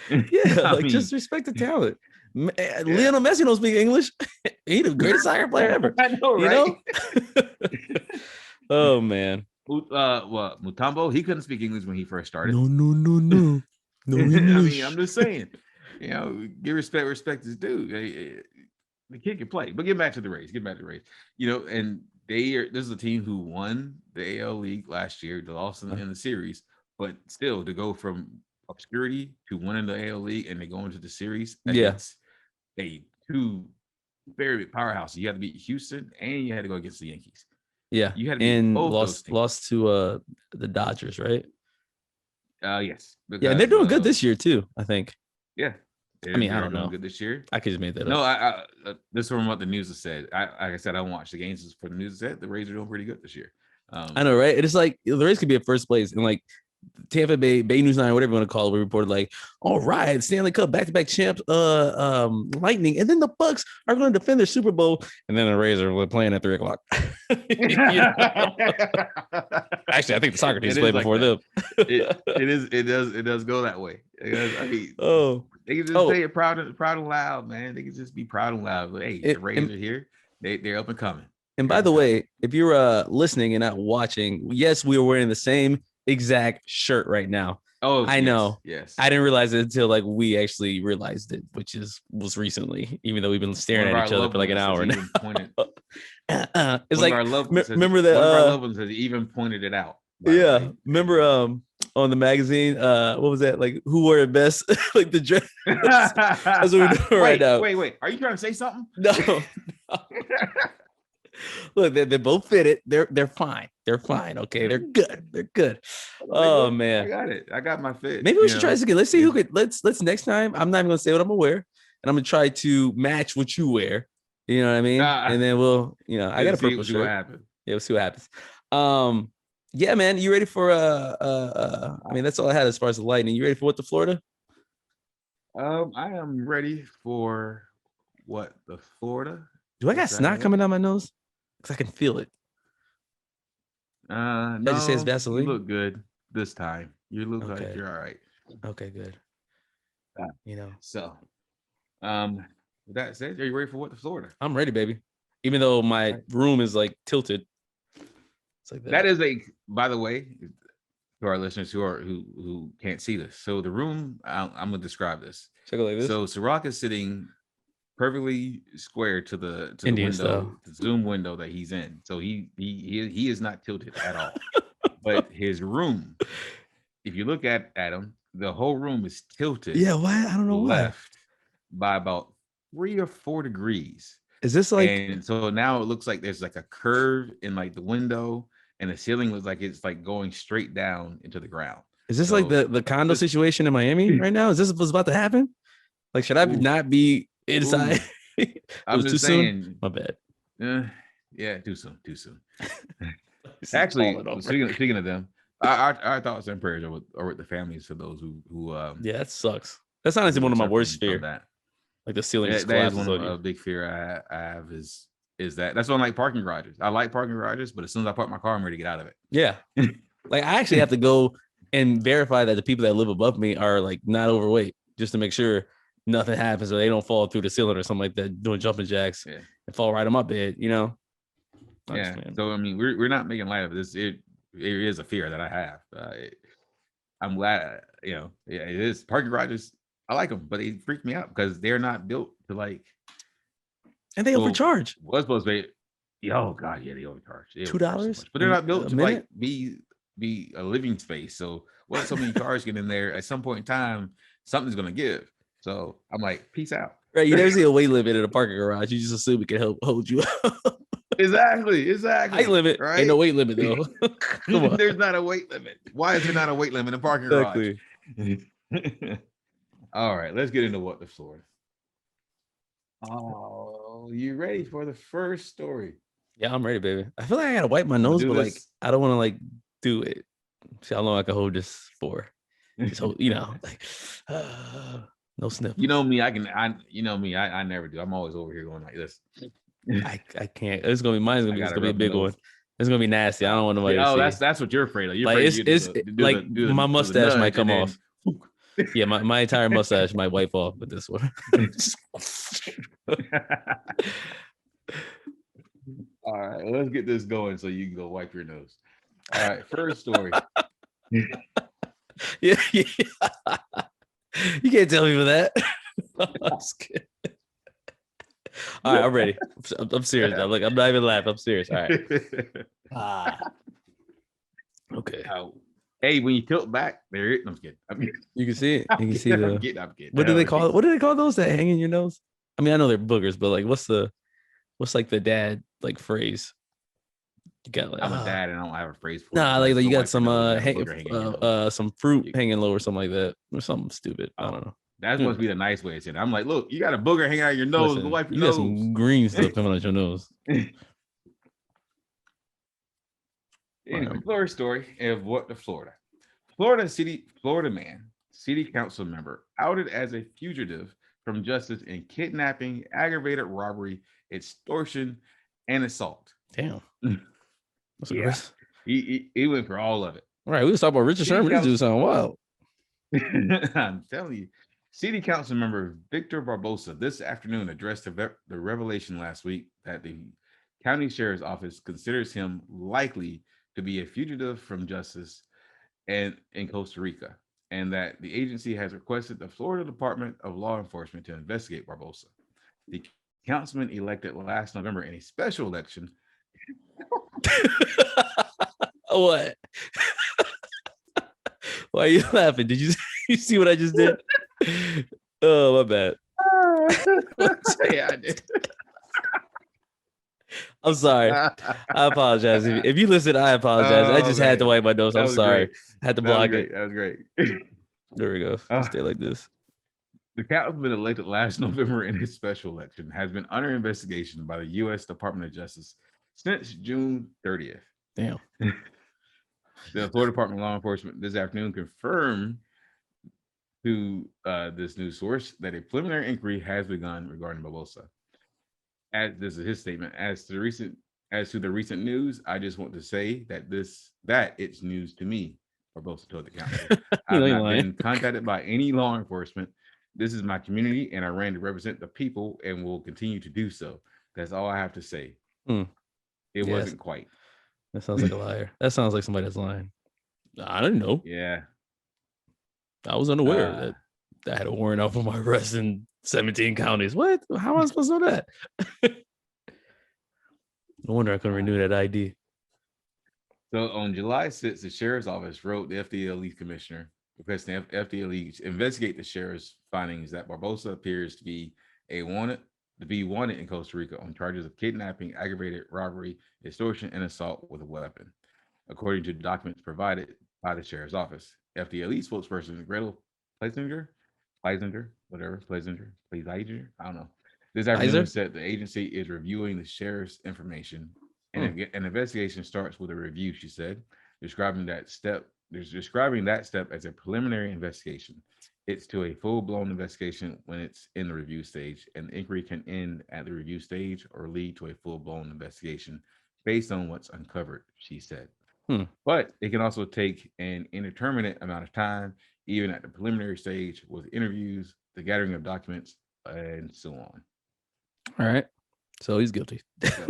Yeah, like just respect the talent. Lionel Messi don't speak English. He's the greatest soccer player ever. I know, right? You know? Oh man. Mutombo, he couldn't speak English when he first started. No English. I mean, I'm just saying, give respect is due. The kid can play. But get back to the Rays. And this is a team who won the AL League last year. They lost in the series, but still to go from obscurity to winning the AL League and they go into the series against two very big powerhouses. You had to beat Houston and you had to go against the Yankees. Yeah, you had to beat both lost to the Dodgers, right? Yes. Because, and they're doing good this year too, I think. Yeah. I mean, I don't know. Good this year. I could just make that up. No, this is from what the news has said. Like I said, I don't watch the games for the news said. The Rays are doing pretty good this year. I know, right? It's like the Rays could be at first place, and like Tampa Bay News 9, whatever you want to call it, we reported like, all right, Stanley Cup back-to-back champs, Lightning, and then the Bucks are going to defend their Super Bowl, and then the Rays are playing at 3:00. Actually, I think the soccer teams play before them. It does go that way. I mean, they can just say it proud and loud, man. They can just be proud and loud. But, hey, the Rays are here. They're up and coming. And by the way, if you're listening and not watching, yes, we are wearing the same exact shirt right now. Oh, I know. Yes. I didn't realize it until like we actually realized it, which was recently, even though we've been staring at each other for like an hour now. It's like, remember that one of our loved ones has even pointed it out. Yeah. Remember on the magazine, what was that? Like, who wore it best? Like the dress. That's what we're doing right now. Wait. Are you trying to say something? No. Look, they both fit it. They're fine. They're fine. Okay, they're good. Oh man, I got it. I got my fit. Maybe we should try this again. Let's see who could. Let's next time. I'm not even gonna say what I'm gonna wear, and I'm gonna try to match what you wear. You know what I mean? And then we'll. I got a purple shirt. Yeah, we'll see what happens. Yeah, man. You ready for I mean, that's all I had as far as the Lightning. You ready for what the Florida? I am ready for what the Florida. Do I got snot coming down my nose? Because I can feel it. No, just says Vaseline. You look good this time. You look like you're all right. Okay, good. So, with that said, are you ready for what the Florida? I'm ready, baby. Even though my room is like tilted. It's like that is by the way, to our listeners who can't see this. So the room, I'm gonna describe this. Check it like this. So Serak is sitting perfectly square to the Indian window, the Zoom window that he's in. So he is not tilted at all. But his room, if you look at him, the whole room is tilted. Yeah, why? I don't know left by about 3 or 4 degrees. Is this like? And so now it looks like there's like a curve in like the window, and the ceiling looks like it's like going straight down into the ground. Is this like the condo situation in Miami right now? Is this what's about to happen? Like, should I not be inside? I'm just saying. Soon? My bad. Yeah, too soon. Actually, speaking of them, Our thoughts and prayers are with the families of those who yeah, that sucks. That's honestly one of my worst fears. That. Like the ceiling just that is collapses one on of you. a big fear I have is that's why I like parking garages. I like parking garages, but as soon as I park my car, I'm ready to get out of it. Yeah. Like I actually have to go and verify that the people that live above me are like not overweight, just to make sure nothing happens or they don't fall through the ceiling or something like that, doing jumping jacks and fall right on my bed, you know? Yeah. So I mean, we're not making light of this. It is a fear that I have. I'm glad, it is. Parking garages, I like them, but they freak me out because they're not built to like. And they overcharge. Was supposed to be, oh god, yeah, they overcharge. $2, so but they're not built to like be a living space. So what if so many cars get in there at some point in time, something's gonna give. So I'm like, peace out. Right, you never see a weight limit in a parking garage. You just assume it can help hold you up. Exactly. Height limit, right? Ain't no weight limit though. Come on. There's not a weight limit. Why is there not a weight limit in a parking garage? All right, let's get into what the Florida. Oh, you ready for the first story? Yeah, I'm ready, baby. I feel like I gotta wipe my nose, but like I don't want to like do it. See how long I can hold this for. Just hold, like no sniff. You know me, I never do. I'm always over here going like this. I can't. It's gonna be mine's gonna be a big one. It's gonna be nasty. I don't want nobody to see. That's what you're afraid of. You're like afraid my mustache might come off. Yeah, my entire mustache might wipe off with this one. All right, let's get this going so you can go wipe your nose. All right, first story. Yeah. You can't tell me for that. All right, I'm ready. I'm serious now. Look, I'm not even laughing. I'm serious. All right. Okay. Hey, when you tilt back, there it is. I'm kidding. You can see it. You can see the. I'm kidding. What do they call it? What do they call those that hang in your nose? I mean, I know they're boogers, but like, what's like the dad like phrase? You got like, I'm a dad and I don't have a phrase for it. Nah, like you got some some fruit hanging low or something like that, or something stupid. I don't know. That's supposed to be the nice way to say it. I'm like, look, you got a booger hanging out your nose. Listen, go wipe your nose. You got some green stuff coming out your nose. Anyway, Florida story of what the Florida man, city council member, outed as a fugitive from justice in kidnapping, aggravated robbery, extortion, and assault. Damn. Yeah. He went for all of it. All right, we was talking about Richard Sherman. This dude sound wild. I'm telling you. City Council member Victor Barbosa this afternoon addressed the revelation last week that the county sheriff's office considers him likely to be a fugitive from justice and in Costa Rica, and that the agency has requested the Florida Department of Law Enforcement to investigate Barbosa. The councilman elected last November in a special election. What? Why are you laughing? Did you see what I just did? Oh, my bad. Yeah, I did. I'm sorry. I apologize. If you listen, I apologize. I just had to wipe my nose. I'm sorry. I had to block it. That was great. There we go. Stay like this. The councilman elected last November in his special election has been under investigation by the U.S. Department of Justice since June 30th. Damn. The Florida Department of Law Enforcement this afternoon confirmed to this news source that a preliminary inquiry has begun regarding Barbosa. As this is his statement, as to the recent news, I just want to say that it's news to me. Barbosa told the council. I've not been contacted by any law enforcement. This is my community, and I ran to represent the people, and will continue to do so. That's all I have to say. It wasn't quite. That sounds like a liar. That sounds like somebody that's lying. I didn't know. Yeah. I was unaware that I had a warrant out for my arrest in 17 counties. What? How am I supposed to know that? No wonder I couldn't renew that ID. So on July 6th, the sheriff's office wrote the FDA lead commissioner requesting the FDA lead investigate the sheriff's findings that Barbosa appears to be wanted in Costa Rica on charges of kidnapping, aggravated robbery, extortion, and assault with a weapon, according to documents provided by the sheriff's office. FDA lead spokesperson Gretel Pleisinger, I don't know. This afternoon said the agency is reviewing the sheriff's information, and an investigation starts with a review, she said. describing that step as a preliminary investigation. It's to a full-blown investigation when it's in the review stage, and the inquiry can end at the review stage or lead to a full-blown investigation based on what's uncovered, she said. But it can also take an indeterminate amount of time, even at the preliminary stage, with interviews, the gathering of documents, and so on. All right. So he's guilty. So,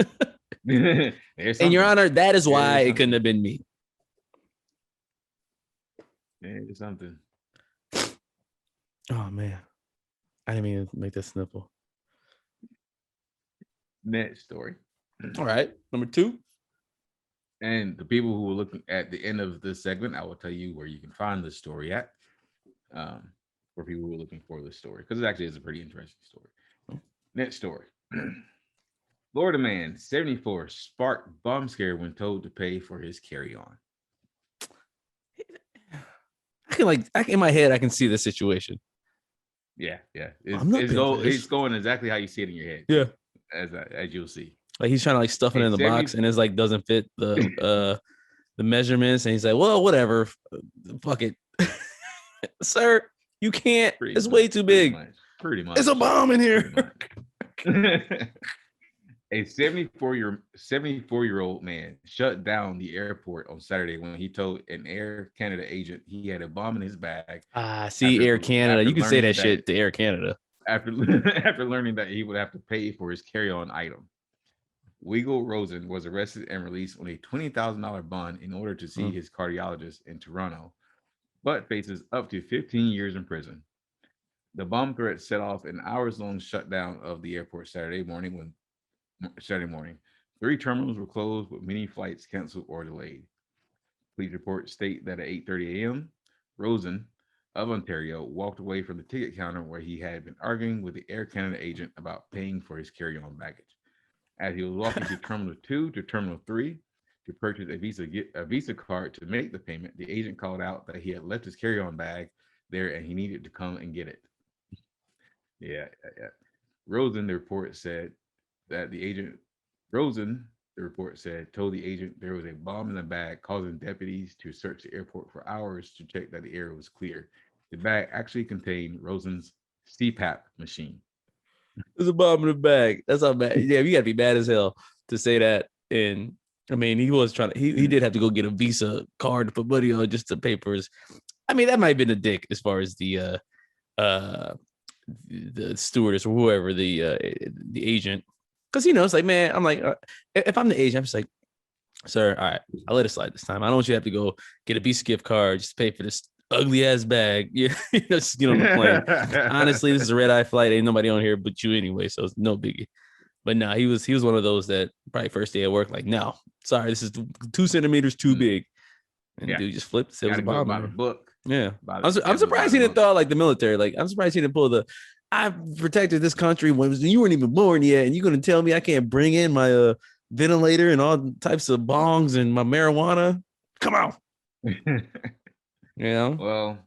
and Your Honor, that is why it couldn't have been me. There's something. Oh, man. I didn't mean to make that snipple. Next story. All right. Number 2. And the people who are looking at the end of this segment, I will tell you where you can find this story at. For people who are looking for this story, because it actually is a pretty interesting story. Next story. Florida man, 74, sparked bomb scare when told to pay for his carry-on. In my head, I can see the situation. Yeah. It's going exactly how you see it in your head. Yeah. As you'll see. Like he's trying to stuff it in the box, and it's like doesn't fit the measurements, and he's like, well, whatever, fuck it. Sir, you can't. It's way too big. Pretty much. It's a bomb in here. A 74-year-old man shut down the airport on Saturday when he told an Air Canada agent he had a bomb in his bag. Air Canada. You can say that shit to Air Canada. After learning that he would have to pay for his carry-on item. Weigel Rosen was arrested and released on a $20,000 bond in order to see his cardiologist in Toronto, but faces up to 15 years in prison. The bomb threat set off an hours-long shutdown of the airport Saturday morning. 3 terminals were closed with many flights canceled or delayed. Police reports state that at 8:30 a.m., Rosen of Ontario walked away from the ticket counter where he had been arguing with the Air Canada agent about paying for his carry-on baggage. As he was walking to Terminal 2 to Terminal 3 to purchase a Visa card to make the payment, the agent called out that he had left his carry-on bag there and he needed to come and get it. Yeah. Rosen, the report said, told the agent there was a bomb in the bag, causing deputies to search the airport for hours to check that the air was clear. The bag actually contained Rosen's CPAP machine. There's a bomb in the bag. That's how bad. Yeah, you gotta be mad as hell to say that. And I mean, he was trying to. He did have to go get a Visa card to put money on just to pay for his. I mean, that might have been a dick as far as the stewardess or whoever the agent, because it's like, man, I'm like, if I'm the agent, I'm just like, sir, all right, I'll let it slide this time. I don't want you to have to go get a Visa gift card just to pay for this ugly ass bag. Just get on the plane. Honestly, this is a red eye flight. Ain't nobody on here but you anyway, so it's no biggie. But no, he was one of those that probably first day at work, like, no, sorry, this is 2 centimeters too big. And dude just flipped. It was a bomb. By the book. Yeah. I'm surprised he didn't throw like the military. Like, I'm surprised he didn't pull the I protected this country when you weren't even born yet, and you're gonna tell me I can't bring in my ventilator and all types of bongs and my marijuana? Come on. Well,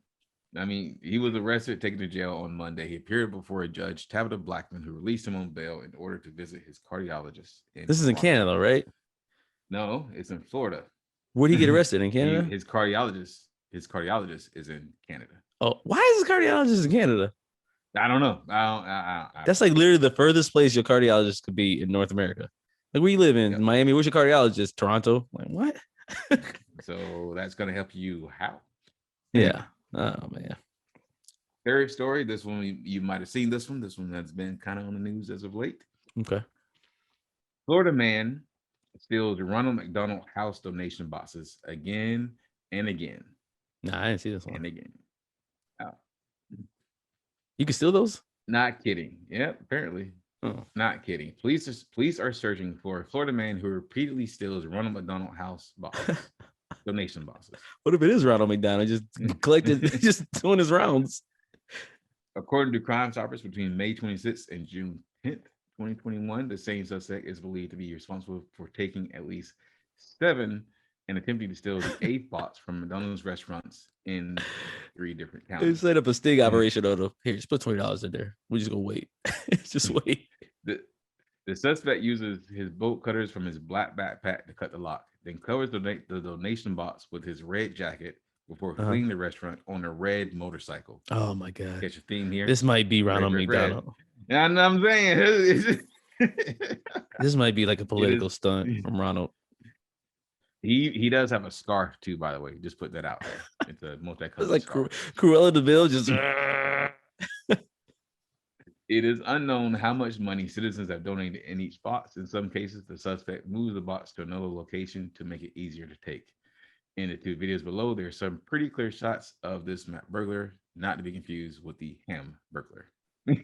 I mean, he was arrested, taken to jail on Monday. He appeared before a judge, Tabitha Blackman, who released him on bail in order to visit his cardiologist. This is in Canada, right? No, it's in Florida. Where'd he get arrested? In Canada? His cardiologist is in Canada. Oh, why is his cardiologist in Canada? I don't know. That's like literally the furthest place your cardiologist could be in North America. Like, where you live in Miami, where's your cardiologist? Toronto? Like, what? So that's gonna help you how? Yeah. Oh man. Third story. This one you might have seen. This one has been kind of on the news as of late. Okay. Florida man steals Ronald McDonald House donation boxes again and again. Nah, I didn't see this one. And again. You can steal those? Not kidding. Yep, apparently. Oh. Not kidding. Police are searching for a Florida man who repeatedly steals Ronald McDonald House boxes, donation boxes. What if it is Ronald McDonald just collected, just doing his rounds? According to Crime Stoppers, between May 26th and June 10th, 2021, the same suspect is believed to be responsible for taking at least 7 and attempting to steal the 8th box from McDonald's restaurants in 3 different counties. They set up a sting operation on them. Here, just put $20 in there. We're just gonna wait. Just wait. The suspect uses his bolt cutters from his black backpack to cut the lock, then covers the donation box with his red jacket before fleeing the restaurant on a red motorcycle. Oh my God. Catch a theme here. This might be Ronald McDonald. Yeah, I know what I'm saying. This might be like a political stunt from Ronald. He does have a scarf too, by the way. Just put that out there. It's a multicolored. It's like Cruella de Vil just. It is unknown how much money citizens have donated in each box. In some cases, the suspect moves the box to another location to make it easier to take. In the 2 videos below, there are some pretty clear shots of this map burglar, not to be confused with the ham burglar.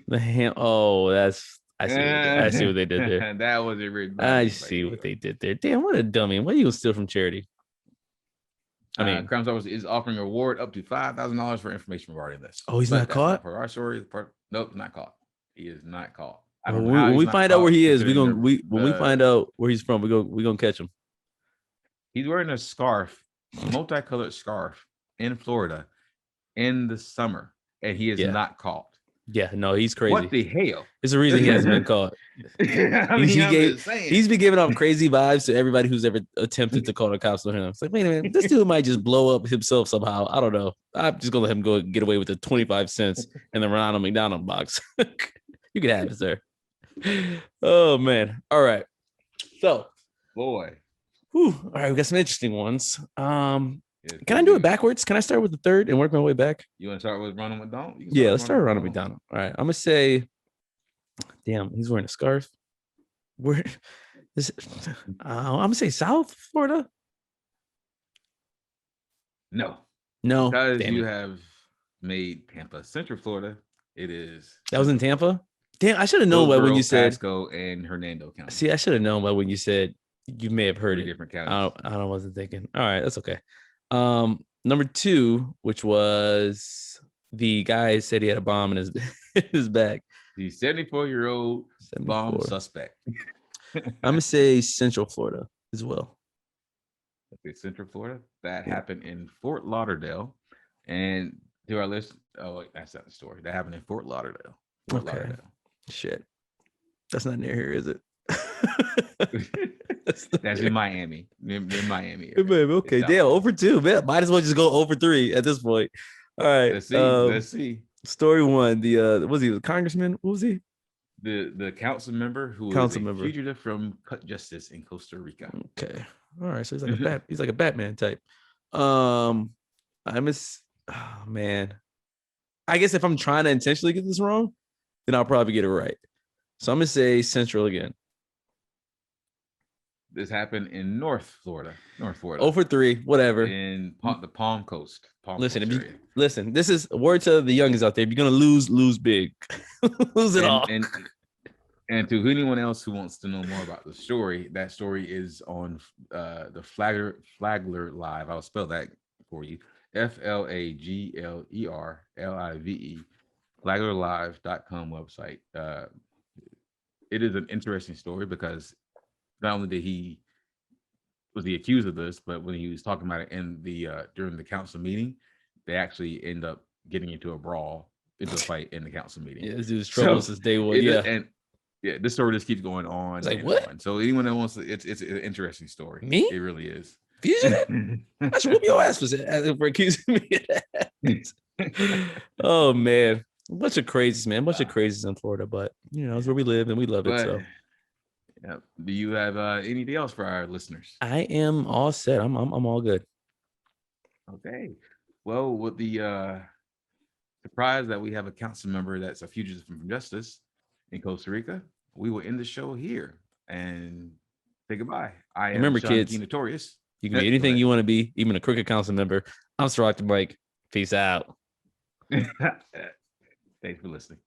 The ham. Oh, I see what they did there. That was a weird. I see what they did there. Damn, what a dummy. What are you gonna steal from charity? I mean, Crime Stoppers is offering a reward up to $5,000 for information regarding this. Oh, he's not caught? For our story, nope, not caught. He is not caught. When we find out where he is, when we find out where he's from, we're gonna catch him. He's wearing a scarf, multicolored scarf in Florida in the summer, and he is not caught. Yeah, no, he's crazy. What the hell? There's a reason he hasn't been caught. He's been giving off crazy vibes to everybody who's ever attempted to call the cops on him. It's like, wait a minute, this dude might just blow up himself somehow. I don't know. I'm just gonna let him go get away with the 25 cents in the Ronald McDonald box. You can have it, sir. Oh man. All right. So, boy. All right, we got some interesting ones. Can I do it backwards? Can I start with the third and work my way back? You want to start with Ronald McDonald? Yeah, let's start with Ronald McDonald. All right, I'm gonna say, damn, he's wearing a scarf. Where is it? I'm gonna say South Florida. No, because you have made Tampa Central Florida. It is. That was in Tampa. Damn, I should have known when you said Pasco and Hernando County. See, I should have known when you said you may have heard it. Different counties. I wasn't thinking. All right, that's okay. Number 2, which was the guy said he had a bomb in his his bag. The 74-year-old bomb suspect. I'm gonna say Central Florida as well. Okay, Central Florida. That happened in Fort Lauderdale, and to our list. Oh, wait, that's not the story. That happened in Fort Lauderdale. Lauderdale. Shit, that's not near here, is it? That's in Miami. In Miami. Okay, damn, over 2, man. Might as well just go over 3 at this point. All right. Let's see. Story 1. The was he the congressman? What was he? The council member who was a fugitive from cut justice in Costa Rica. Okay. All right. So he's like a Batman type. Oh man. I guess if I'm trying to intentionally get this wrong, then I'll probably get it right. So I'm gonna say Central again. This happened in North Florida. Oh for 3, whatever. In the Palm Coast. Listen, this is a word to the youngins out there. If you're gonna lose big. Lose it all. And to anyone else who wants to know more about the story, that story is on the Flagler Live. I'll spell that for you. FLAGLERLIVE, flaglerlive.com website. It is an interesting story because not only was he accused of this, but when he was talking about it in the during the council meeting, they actually end up getting into a fight in the council meeting. Yeah, this dude's trouble since day one. This story just keeps going on. It's like, what? On. So anyone that wants to, it's an interesting story. Me? It really is. I should whoop your ass for accusing me of that. Oh man, a bunch of crazies, man. A bunch of crazies in Florida, but it's where we live and we love it. So. Yeah. Do you have anything else for our listeners? I am all set. I'm all good. Okay. Well, with the surprise that we have a council member that's a fugitive from justice in Costa Rica, we will end the show here and say goodbye. Remember, kids, Notorious. You can be anything you want to be, even a crooked council member. I'm Serak the Mike. Peace out. Thanks for listening.